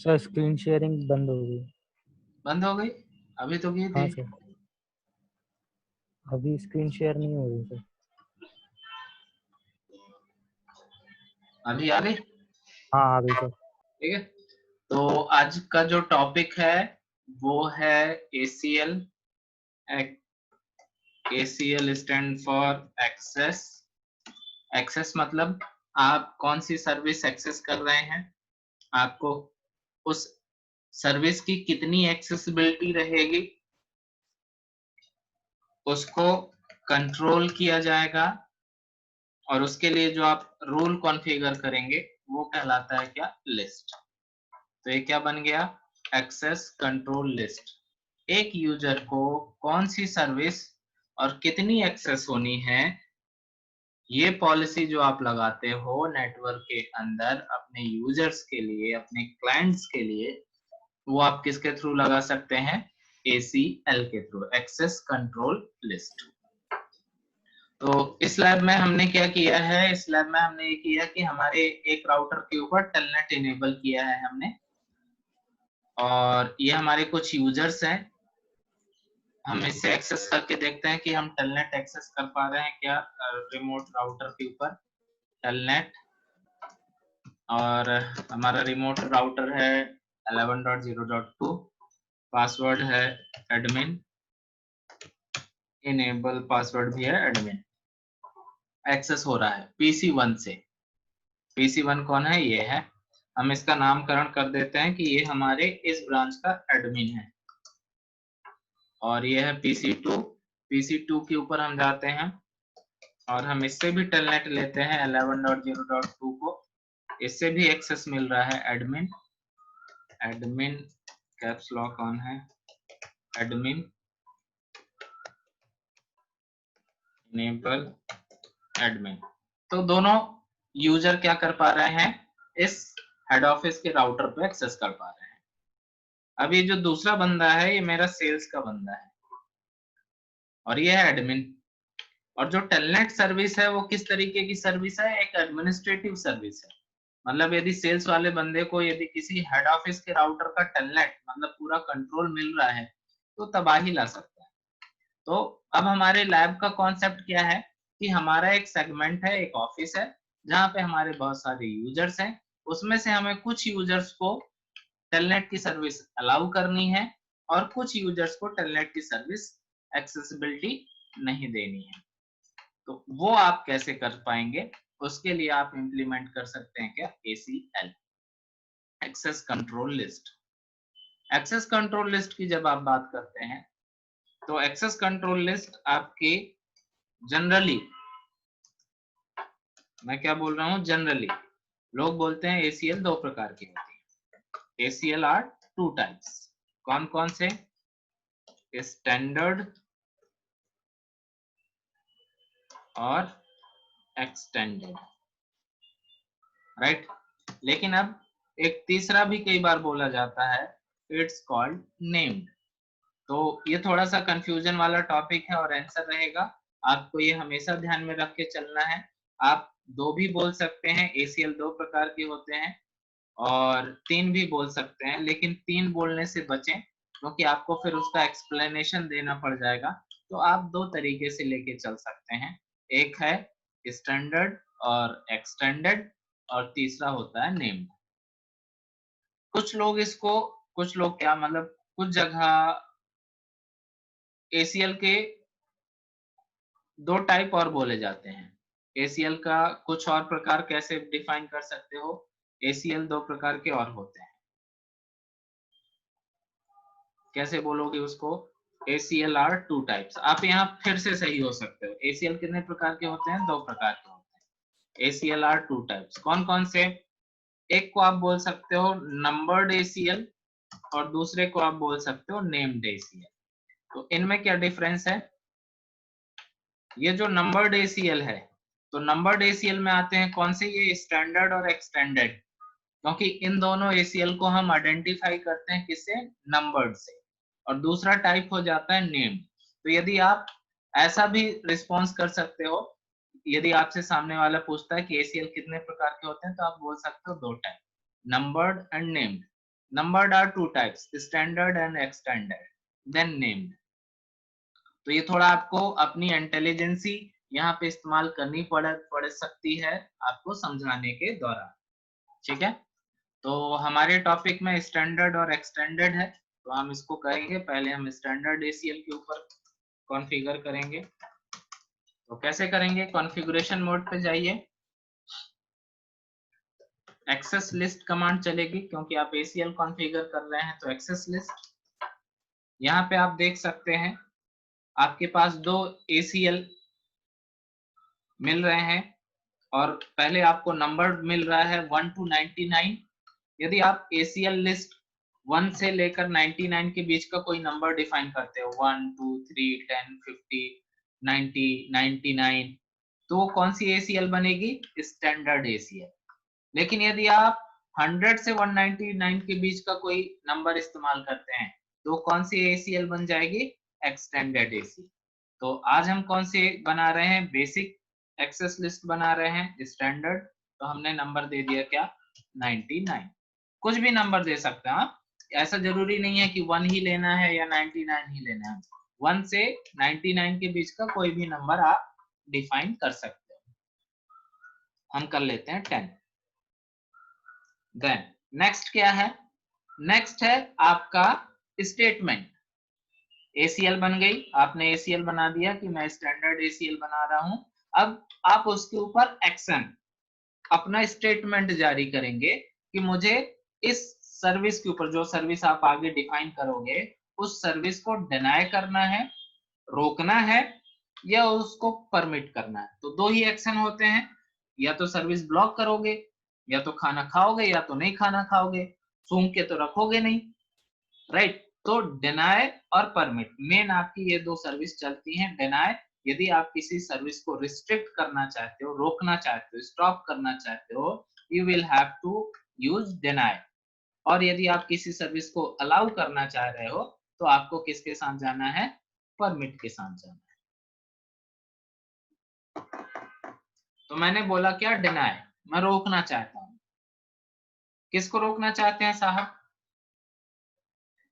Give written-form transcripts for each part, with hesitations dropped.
Sir screen sharing बंद हो गई। बंद हो गई? अभी तो की हाँ थी। सर, अभी स्क्रीन शेयर नहीं हो रही सर। अभी आ गई? हाँ आ गई सर। ठीक है, तो आज का जो टॉपिक है वो है ACL। ACL stand for access. Access मतलब आप कौन सी सर्विस एक्सेस कर रहे हैं, आपको उस सर्विस की कितनी एक्सेसिबिलिटी रहेगी, उसको कंट्रोल किया जाएगा, और उसके लिए जो आप रूल कॉन्फ़िगर करेंगे वो कहलाता है क्या, लिस्ट। तो ये क्या बन गया, एक्सेस कंट्रोल लिस्ट। एक यूजर को कौन सी सर्विस और कितनी एक्सेस होनी है, ये पॉलिसी जो आप लगाते हो नेटवर्क के अंदर अपने यूजर्स के लिए, अपने क्लाइंट्स के लिए, वो आप किसके थ्रू लगा सकते हैं, ACL के थ्रू, एक्सेस कंट्रोल लिस्ट। तो इस लैब में हमने क्या किया है, इस लैब में हमने ये किया कि हमारे एक राउटर के ऊपर टेलनेट इनेबल किया है हमने, और ये हमारे कुछ यूजर्स हैं। हम इससे एक्सेस करके देखते हैं कि हम टेलनेट एक्सेस कर पा रहे हैं क्या रिमोट राउटर के ऊपर, टेलनेट। और हमारा रिमोट राउटर है 11.0.2, पासवर्ड है एडमिन, इनेबल पासवर्ड भी है एडमिन। एक्सेस हो रहा है PC1 से। PC1 कौन है, ये है। हम इसका नामकरण कर देते हैं कि ये हमारे इस ब्रांच का एडमिन है, और ये है PC2। PC2 के ऊपर हम जाते हैं और हम इससे भी टेलनेट लेते हैं 11.0.2 को, इससे भी एक्सेस मिल रहा है admin. Admin caps lock on है, एडमिन इनेबल एडमिन। तो दोनों यूजर क्या कर पा रहे हैं, इस हेड ऑफिस के राउटर पे एक्सेस कर पा रहे हैं। अब ये जो दूसरा बंदा है ये मेरा सेल्स का बंदा है, और ये है एडमिन। और जो टेलनेट सर्विस है वो किस तरीके की सर्विस है, एक एडमिनिस्ट्रेटिव सर्विस है। मतलब यदि सेल्स वाले बंदे को यदि किसी हेड ऑफिस के राउटर का टेलनेट मतलब पूरा कंट्रोल मिल रहा है तो तबाही ला सकता है। तो अब हमारे लैब का कॉन्सेप्ट क्या है कि हमारा एक सेगमेंट है, एक ऑफिस है जहां पे हमारे बहुत सारे यूजर्स हैं, उसमें से हमें कुछ यूजर्स को टेलनेट की सर्विस अलाउ करनी है और कुछ यूजर्स को टेलनेट की सर्विस एक्सेसिबिलिटी नहीं देनी है। तो वो आप कैसे कर पाएंगे, उसके लिए आप इंप्लीमेंट कर सकते हैं क्या, ACL, access control list. Access control list की जब आप बात करते हैं तो एक्सेस कंट्रोल लिस्ट आपके जनरली, मैं क्या बोल रहा हूं, जनरली लोग बोलते हैं ACL दो प्रकार की होती है। ACL are two types. कौन कौन से, स्टैंडर्ड और एक्सटेंडेड, राइट। लेकिन अब एक तीसरा भी कई बार बोला जाता है, इट्स कॉल्ड नेम्ड। तो ये थोड़ा सा कंफ्यूजन वाला टॉपिक है और आंसर रहेगा, आपको ये हमेशा ध्यान में रख के चलना है। आप दो भी बोल सकते हैं, ACL दो प्रकार के होते हैं, और तीन भी बोल सकते हैं, लेकिन तीन बोलने से बचें क्योंकि आपको फिर उसका एक्सप्लेनेशन देना पड़ जाएगा। तो आप दो तरीके से लेके चल सकते हैं, एक है स्टैंडर्ड और एक्सटेंडेड, और तीसरा होता है नेम्ड। कुछ लोग इसको, कुछ लोग क्या मतलब, कुछ जगह ACL के दो टाइप और बोले जाते हैं। ACL का कुछ और प्रकार कैसे डिफाइन कर सकते हो, ACL दो प्रकार के और होते हैं, कैसे बोलोगे उसको, ACL आर टू टाइप्स। आप यहाँ फिर से सही हो सकते हो, ACL कितने प्रकार के होते हैं, दो प्रकार के होते हैं। ACL आर टू टाइप्स कौन कौन से, एक को आप बोल सकते हो नंबर्ड ACL और दूसरे को आप बोल सकते हो नेम्ड ACL। तो इनमें क्या डिफरेंस है, ये जो नंबर्ड ACL है, तो नंबर्ड ACL में आते हैं कौन से, ये स्टैंडर्ड और एक्सटेंडेड, क्योंकि इन दोनों ACL को हम आइडेंटिफाई करते हैं किससे, नंबर्ड से। और दूसरा टाइप हो जाता है नेम्ड। तो यदि आप ऐसा भी रिस्पॉन्स कर सकते हो, यदि आपसे सामने वाला पूछता है कि ACL कितने प्रकार के होते हैं, तो आप बोल सकते हो दो type, numbered and named. Numbered are two types, standard and extended, then named. तो ये थोड़ा आपको अपनी इंटेलिजेंसी यहाँ पे इस्तेमाल करनी पड़ सकती है आपको समझाने के दौरान, ठीक है। तो हमारे टॉपिक में स्टैंडर्ड और एक्सटेंडेड है, तो हम इसको करेंगे। पहले हम स्टैंडर्ड ACL के ऊपर कॉन्फ़िगर करेंगे। तो कैसे करेंगे? कॉन्फ़िगरेशन मोड पे जाइए, एक्सेस लिस्ट कमांड चलेगी, क्योंकि आप ACL कॉन्फ़िगर कर रहे हैं। तो एक्सेस लिस्ट, यहाँ पे आप देख सकते हैं आपके पास दो ACL मिल रहे हैं और पहले आपको नंबर मिल रहा है 1 to 99। यदि आप ACL लिस्ट 1 से लेकर 99 के बीच का कोई नंबर डिफाइन करते हो, 1 2 3 10 50 90 99, तो वो कौन सी ACL बनेगी? Standard ACL। लेकिन यदि आप 100 से 199 के बीच का कोई नंबर इस्तेमाल करते हैं तो कौन सी ACL बन जाएगी? Extended ACL। तो आज हम कौन से बना रहे हैं? बेसिक एक्सेस लिस्ट बना रहे हैं, स्टैंडर्ड। तो हमने नंबर दे दिया क्या? 99। कुछ भी नंबर दे सकते हैं आप, ऐसा जरूरी नहीं है कि 1 ही लेना है या 99 ही लेना है। 1 से 99 के बीच का कोई भी नंबर आप डिफाइन कर सकते हो। हम कर लेते हैं 10। देन नेक्स्ट क्या है? नेक्स्ट है आपका स्टेटमेंट। ACL बन गई, आपने ACL बना दिया कि मैं स्टैंडर्ड ACL बना रहा हूं। अब आप उसके ऊपर एक्शन, अपना स्टेटमेंट जारी करेंगे कि मुझे इस सर्विस के ऊपर, जो सर्विस आप आगे डिफाइन करोगे, उस सर्विस को डिनाई करना है, रोकना है या उसको परमिट करना है। तो दो ही एक्शन होते हैं, या तो सर्विस ब्लॉक करोगे, या तो खाना खाओगे, या तो नहीं खाना खाओगे, सूंघ के तो रखोगे नहीं, राइट। तो डिनाई और परमिट, मेन आपकी ये दो सर्विस चलती हैं। डिनाई, यदि आप किसी सर्विस को रिस्ट्रिक्ट करना चाहते हो, रोकना चाहते हो, स्टॉप करना चाहते हो, you will have to use deny. और यदि आप किसी सर्विस को अलाउ करना चाह रहे हो तो आपको किसके साथ जाना है? परमिट के साथ जाना है। तो मैंने बोला क्या? डिनाई, मैं रोकना चाहता हूं। किसको रोकना चाहते हैं साहब?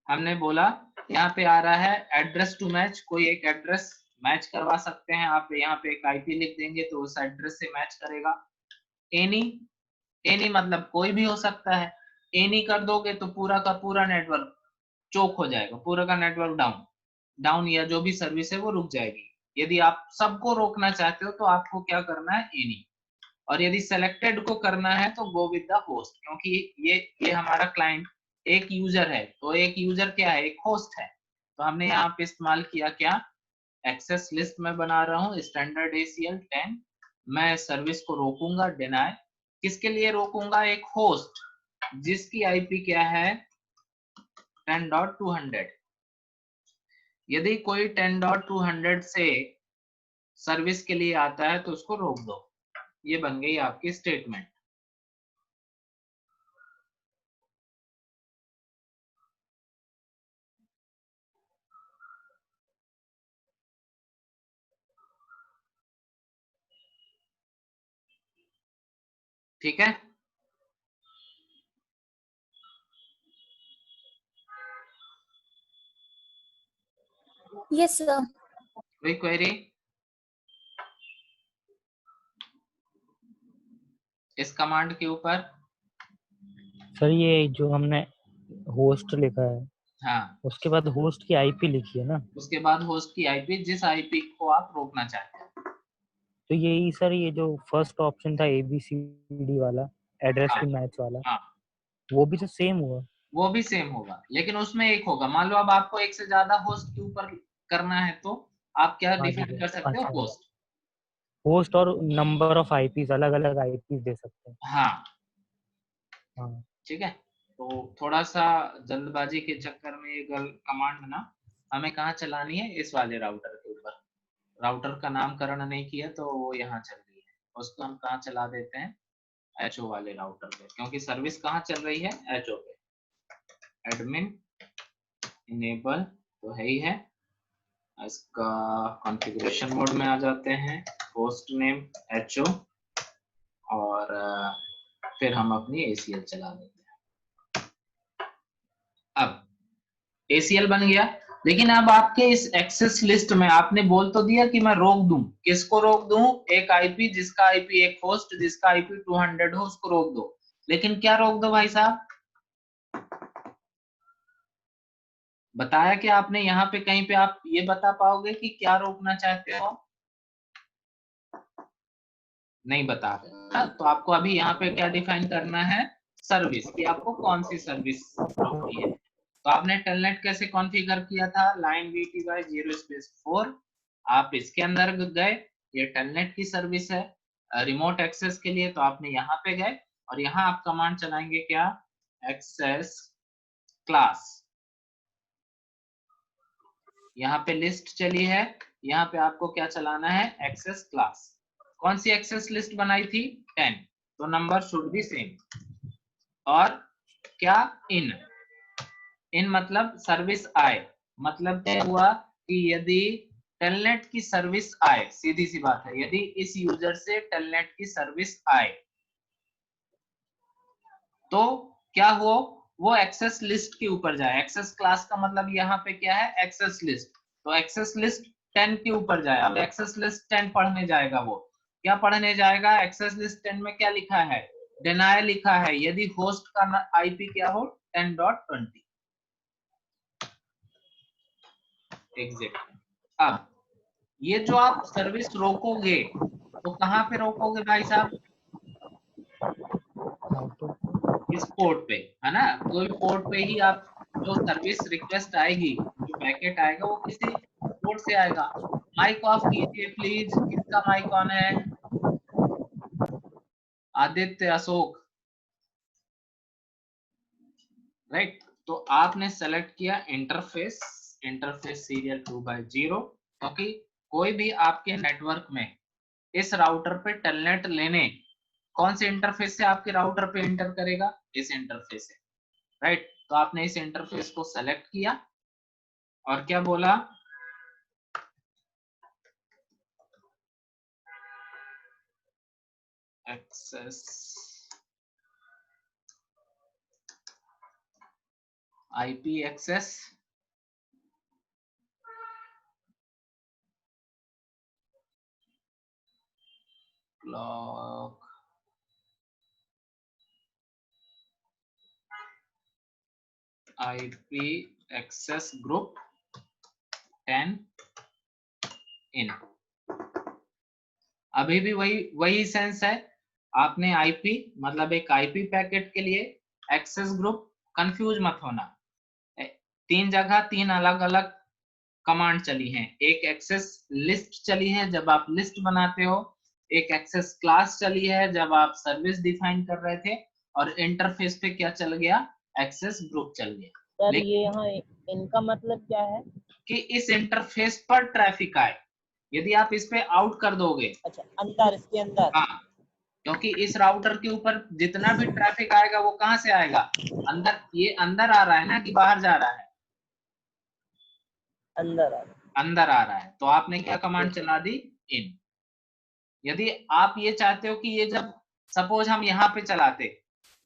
हमने बोला यहाँ पे आ रहा है एड्रेस टू मैच, कोई एक एड्रेस मैच करवा सकते हैं आप। यहाँ पे एक IP लिख देंगे तो उस एड्रेस से मैच करेगा। एनी, एनी मतलब कोई भी हो सकता है। एनी कर दोगे तो पूरा का पूरा नेटवर्क चोक हो जाएगा, पूरा का नेटवर्क डाउन, या जो भी सर्विस है वो रुक जाएगी। यदि आप सबको रोकना चाहते हो तो आपको क्या करना है? एनी। और यदि सेलेक्टेड को करना है तो गो विद द होस्ट, क्योंकि ये हमारा क्लाइंट एक यूजर है। तो एक यूजर क्या है? एक होस्ट है। तो हमने यहाँ पे इस्तेमाल किया क्या? एक्सेस लिस्ट में बना रहा हूँ स्टैंडर्ड ACL 10। मैं सर्विस को रोकूंगा, डिनाई। किसके लिए रोकूंगा? एक होस्ट जिसकी IP क्या है? 10.200। यदि कोई 10.200 से सर्विस के लिए आता है तो उसको रोक दो। ये बन गई आपकी स्टेटमेंट। ठीक है, Yes, sir. कोई क्वेरी इस कमांड के ऊपर? सर ये जो हमने होस्ट लिखा है, हाँ, उसके बाद होस्ट की IP लिखी है ना, उसके बाद होस्ट की IP, जिस IP को आप रोकना चाहते हैं। तो यही सर, ये जो फर्स्ट ऑप्शन था ABCD वाला, एड्रेस हाँ टू मैच वाला, हाँ, वो भी तो सेम हुआ। वो भी सेम होगा, लेकिन उसमें एक होगा। मान लो अब आपको एक से ज्यादा होस्ट के ऊपर करना है तो आप क्या हाँ जी डिफाइन सर, कर सकते हो? अच्छा, होस्ट। होस्ट और नंबर ऑफ IPs, अलग अलग IPs दे सकते हैं। हाँ, हाँ ठीक है। तो थोड़ा सा जल्दबाजी के चक्कर में ये कमांड ना हमें कहाँ चलानी है? इस वाले राउटर के ऊपर। राउटर का नामकरण नहीं किया तो वो यहाँ चल रही है, उसको हम कहाँ चला देते हैं? HO वाले राउटर पे, क्योंकि सर्विस कहाँ चल रही है? HO पे। एडमिन इनेबल तो है ही है। इसका कॉन्फ़िगरेशन मोड में आ जाते हैं, होस्ट नेम HO, और फिर हम अपनी ACL चला देते हैं। अब ACL बन गया, लेकिन अब आपके इस एक्सेस लिस्ट में आपने बोल तो दिया कि मैं रोक दूं, किसको रोक दूं? एक आईपी जिसका आईपी, एक होस्ट जिसका आईपी 200 हो, उसको रोक दो। लेकिन क्या रोक दो भाई साहब? बताया कि आपने यहाँ पे कहीं पे आप ये बता पाओगे कि क्या रोकना चाहते हो? नहीं बता रहे। तो आपको अभी यहाँ पे क्या डिफाइन करना है? सर्विस, कि आपको कौन सी सर्विस रोकनी है। तो आपने टेलनेट कैसे कॉन्फ़िगर किया था? लाइन VT बाय 0 स्पेस 4, आप इसके अंदर गए, ये टेलनेट की सर्विस है रिमोट एक्सेस के लिए, तो आपने यहाँ पे गए और यहाँ आप कमांड चलाएंगे क्या? Access class. यहाँ पे लिस्ट चली है, यहाँ पे आपको क्या चलाना है? Access class. कौन सी एक्सेस लिस्ट बनाई थी? 10, तो नंबर शुड बी सेम। और क्या? इन मतलब सर्विस आए, मतलब क्या हुआ कि यदि टेलनेट की सर्विस आए, सीधी सी बात है, यदि इस यूजर से टेलनेट की सर्विस आए तो क्या हो? वो एक्सेस लिस्ट के ऊपर जाए। एक्सेस क्लास का मतलब यहाँ पे क्या है? Access list. तो एक्सेस लिस्ट 10 के ऊपर जाए। अब एक्सेस लिस्ट 10 पढ़ने जाएगा। वो क्या पढ़ने जाएगा? एक्सेस लिस्ट 10 में क्या लिखा है? डिनाय लिखा है यदि होस्ट का आईपी क्या हो? 10.20 एग्जिट। अब ये जो आप सर्विस रोकोगे तो कहाँ पे रोकोगे भाई साहब? इस पोर्ट पे, है ना? कोई पोर्ट पे ही आप, जो सर्विस रिक्वेस्ट आएगी, जो पैकेट आएगा, वो किसी पोर्ट से आएगा। माइक ऑफ कीजिए प्लीज। किसका माइक ऑन है? आदित्य, अशोक, राइट। तो आपने सेलेक्ट किया इंटरफेस, इंटरफेस सीरियल 2/0, क्योंकि कोई भी आपके नेटवर्क में इस राउटर पे टेलनेट लेने कौन से इंटरफेस से आपके राउटर पे एंटर करेगा? इस इंटरफेस से, राइट। तो आपने इस इंटरफेस को सेलेक्ट किया और क्या बोला? Access IP access clock IP access group 10 in. अभी भी वही सेंस है। आपने आईपी मतलब एक आईपी पैकेट के लिए एक्सेस ग्रुप, कंफ्यूज मत होना। 3 जगह 3 अलग अलग कमांड चली हैं। एक एक्सेस लिस्ट चली है जब आप लिस्ट बनाते हो, एक एक्सेस क्लास चली है जब आप सर्विस डिफाइन कर रहे थे, और इंटरफेस पे क्या चल गया? एक्सेस ग्रुप चल गया। सर ये यहाँ इनका मतलब क्या है? कि इस इंटरफेस पर ट्रैफिक आए। यदि आप इस पे आउट कर दोगे, अच्छा, अंदर, इसके अंदर। हाँ, क्योंकि इस राउटर के ऊपर जितना भी ट्रैफिक आएगा वो कहां से आएगा? अंदर। ये अंदर आ रहा है ना कि बाहर जा रहा है? अंदर आ रहा। अंदर आ रहा है। तो आपने क्या कमांड चला दी? इन। यदि आप ये चाहते हो कि ये जब सपोज हम यहाँ पे चलाते,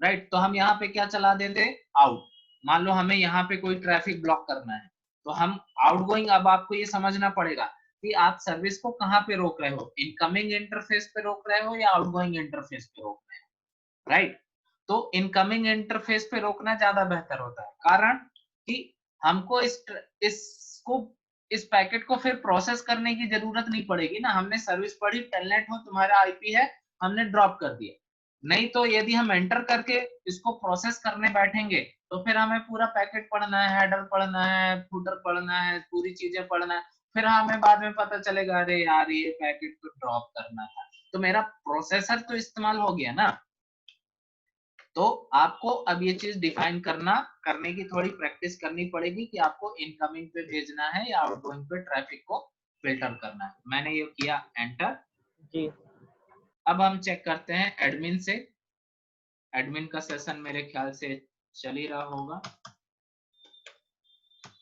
राइट, तो हम यहाँ पे क्या चला देते? आउट। मान लो हमें यहाँ पे कोई ट्रैफिक ब्लॉक करना है, तो हम आउटगोइंग, अब आपको ये समझना पड़ेगा कि आप सर्विस को कहाँ पे रोक रहे हो, इनकमिंग इंटरफेस पे रोक रहे हो या आउटगोइंग इंटरफेस पे रोक रहे हो, राइट। तो इनकमिंग इंटरफेस पे रोकना ज्यादा बेहतर होता है, कारण कि हमको इसको इस पैकेट को फिर प्रोसेस करने की जरूरत नहीं पड़ेगी ना। हमने सर्विस पढ़ी, टेलनेट हो तुम्हारा आईपी है, हमने ड्रॉप कर दिया। नहीं तो यदि हम एंटर करके इसको प्रोसेस करने बैठेंगे तो फिर हमें पूरा पैकेट पढ़ना है, हेडर पढ़ना है, फूटर पढ़ना है, पूरी चीजें पढ़ना है, फिर हमें बाद में पता चलेगा अरे यार ये पैकेट तो ड्रॉप करना था। तो मेरा प्रोसेसर तो इस्तेमाल हो गया ना। तो आपको अब ये चीज डिफाइन करने की थोड़ी प्रैक्टिस करनी पड़ेगी कि आपको इनकमिंग पे भेजना है या आउटगोइंग पे ट्रैफिक को फिल्टर करना है। मैंने ये किया एंटर जी। अब हम चेक करते हैं एडमिन से। एडमिन का सेशन मेरे ख्याल से चल ही रहा होगा।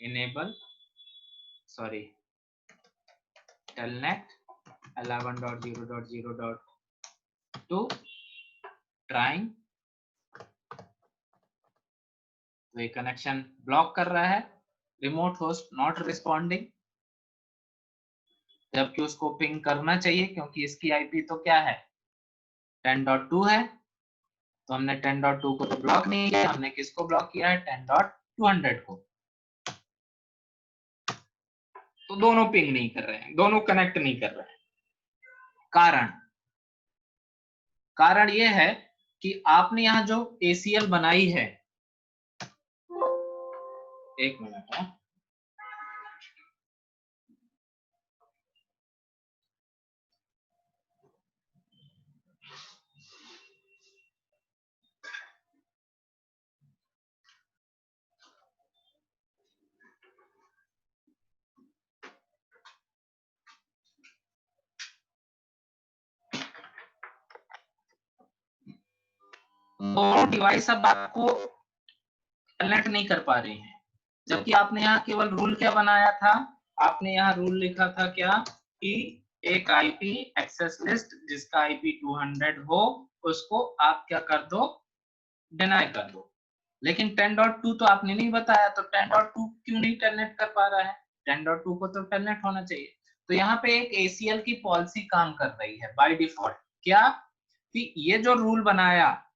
इनेबल सॉरी टेलनेट 11.0.0.2 ट्राइंग तो ये कनेक्शन ब्लॉक कर रहा है, रिमोट होस्ट नॉट रिस्पॉन्डिंग, जबकि उसको पिंग करना चाहिए क्योंकि इसकी आईपी तो क्या है 10.2 है। तो हमने 10.2 को तो ब्लॉक नहीं किया, हमने किसको ब्लॉक किया है 10.200 को। तो दोनों पिंग नहीं कर रहे हैं, दोनों कनेक्ट नहीं कर रहे हैं। कारण ये है कि आपने यहां जो ACL बनाई है, एक मिनट है, दोनों डिवाइस अब आपको कनेक्ट नहीं कर पा रही हैं, जबकि आपने यहाँ केवल रूल क्या बनाया था, आपने यहाँ रूल लिखा था क्या कि एक आईपी एक्सेस लिस्ट जिसका आईपी 200 हो उसको आप क्या कर दो, डिनाई कर दो। लेकिन 10.2 तो आपने नहीं बताया, तो 10.2 क्यों नहीं टेलनेट कर पा रहा है? 10.2 को तो टेलनेट होना चाहिए। तो यहाँ पे एक ACL की पॉलिसी काम कर रही है बाय डिफॉल्ट, क्या कि ये जो रूल बनाया,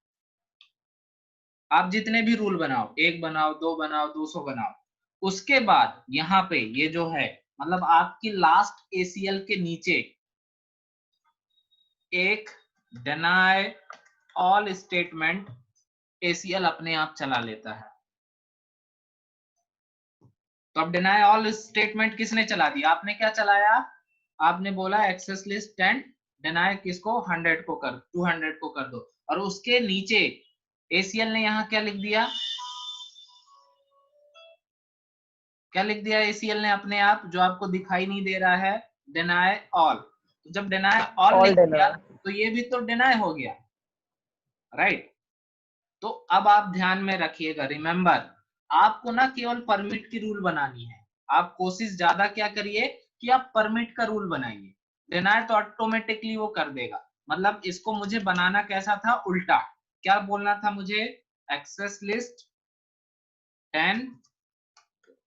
आप जितने भी रूल बनाओ, 1 बनाओ, 2 बनाओ, 200 बनाओ, उसके बाद यहाँ पे ये जो है मतलब आपकी लास्ट ACL के नीचे एक डिनाई ऑल स्टेटमेंट ACL अपने आप चला लेता है। तो अब डिनाई ऑल स्टेटमेंट किसने चला दिया? आपने क्या चलाया? आपने बोला एक्सेस लिस्ट 10 डिनाई किसको 100 को कर 200 को कर दो, और उसके नीचे ACL ने यहाँ क्या लिख दिया, क्या लिख दिया ACL ने अपने आप, जो आपको दिखाई नहीं दे रहा है, डिनाई ऑल। तो जब डिनाई ऑल लिख दिया तो ये भी तो डिनाई हो गया, राइट। तो अब आप ध्यान में रखिएगा, रिमेंबर आपको ना केवल परमिट की रूल बनानी है, आप कोशिश ज्यादा क्या करिए कि आप परमिट का रूल बनाइए, डिनाई तो ऑटोमेटिकली वो कर देगा। मतलब इसको मुझे बनाना कैसा था, उल्टा, क्या बोलना था मुझे, एक्सेस लिस्ट 10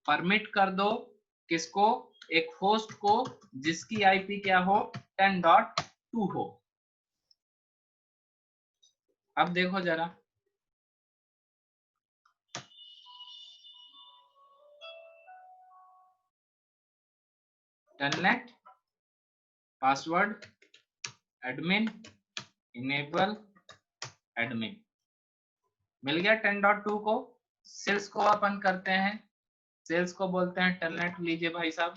परमिट कर दो किसको, एक होस्ट को जिसकी आईपी क्या हो 10.2 हो। अब देखो जरा, telnet password admin enable admin मिल गया 10.2 को। सेल्स को अपन करते हैं, सेल्स को बोलते हैं टेलनेट, लीजिए भाई साहब,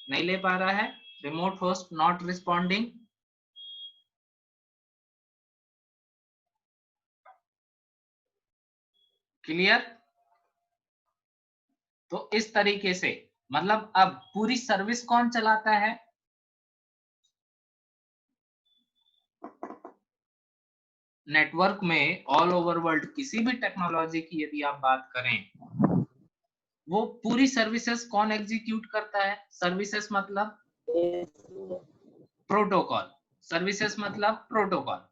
नहीं ले पा रहा है, remote host not responding, clear. तो इस तरीके से मतलब अब पूरी सर्विस कौन चलाता है, नेटवर्क में ऑल ओवर वर्ल्ड किसी भी टेक्नोलॉजी की यदि आप बात करें, वो पूरी सर्विसेज कौन एग्जीक्यूट करता है? सर्विसेज मतलब प्रोटोकॉल, सर्विसेज मतलब प्रोटोकॉल।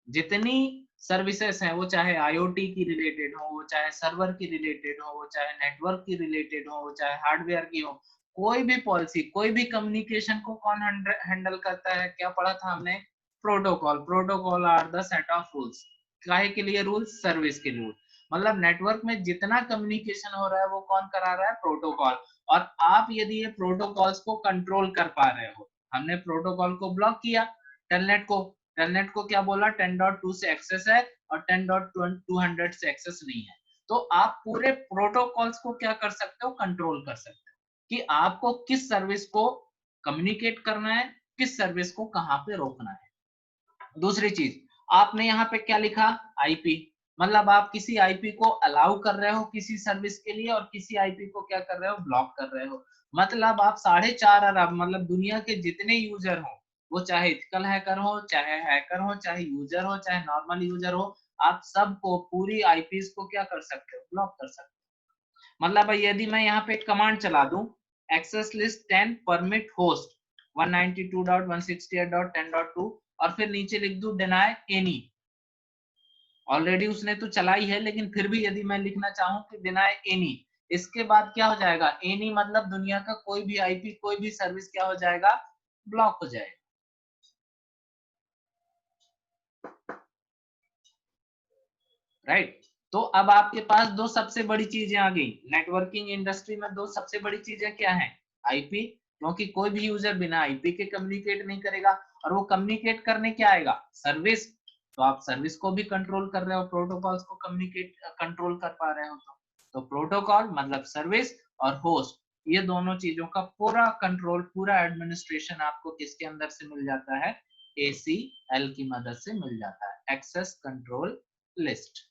जितनी सर्विसेज हैं वो चाहे आईओटी की रिलेटेड हो, वो चाहे सर्वर की रिलेटेड हो, वो चाहे नेटवर्क की रिलेटेड हो, वो चाहे हार्डवेयर की हो, कोई भी पॉलिसी, कोई भी कम्युनिकेशन को कौन हैंडल करता है? क्या पढ़ा था हमने? Protocol. Protocol are the set of rules, काहे के लिए रूल्स? सर्विस के रूल। मतलब नेटवर्क में जितना कम्युनिकेशन हो रहा है वो कौन करा रहा है? प्रोटोकॉल। और आप यदि ये प्रोटोकॉल्स को कंट्रोल कर पा रहे हो, हमने प्रोटोकॉल को ब्लॉक किया, टेलनेट को, टेलनेट को क्या बोला 10.2 से एक्सेस है और 10.200 से एक्सेस नहीं है, तो आप पूरे प्रोटोकॉल्स को क्या कर सकते हो? कंट्रोल कर सकते हो कि आपको किस सर्विस को कम्युनिकेट करना है, किस सर्विस को कहां पे रोकना है। दूसरी चीज, आपने यहाँ पे क्या लिखा? आईपी, मतलब आप किसी आईपी को अलाउ कर रहे हो किसी सर्विस के लिए और किसी आईपी को क्या कर रहे हो? ब्लॉक कर रहे हो। मतलब आप 4.5 अरब, मतलब दुनिया के जितने यूजर हो, वो चाहे इथिकल हैकर हो, चाहे यूजर हो, चाहे नॉर्मल यूजर हो, आप सबको पूरी आईपीस को क्या कर सकते हो? ब्लॉक कर सकते हो। मतलब यदि मैं यहाँ पे कमांड चला दूं, एक्सेस लिस्ट 10 परमिट होस्ट 192.168.10.2 और फिर नीचे लिख दूं डिनाई एनी, ऑलरेडी उसने तो चलाई है, लेकिन फिर भी यदि मैं लिखना चाहूं कि डिनाई एनी, इसके बाद क्या हो जाएगा, एनी मतलब दुनिया का कोई भी आईपी, कोई भी सर्विस क्या हो जाएगा, ब्लॉक हो जाएगा। राइट, तो अब आपके पास दो सबसे बड़ी चीजें आ गई नेटवर्किंग इंडस्ट्री में। दो सबसे बड़ी चीजें क्या हैं, आईपी, क्योंकि कोई भी यूजर बिना आईपी के कम्युनिकेट नहीं करेगा, और वो कम्युनिकेट करने क्या आएगा, सर्विस। तो आप सर्विस को भी कंट्रोल कर रहे हो, प्रोटोकॉल्स को कम्युनिकेट कंट्रोल कर पा रहे हो। तो प्रोटोकॉल मतलब सर्विस, और होस्ट, ये दोनों चीजों का पूरा कंट्रोल, पूरा एडमिनिस्ट्रेशन आपको किसके अंदर से मिल जाता है, ACL की मदद से मिल जाता है, एक्सेस कंट्रोल लिस्ट।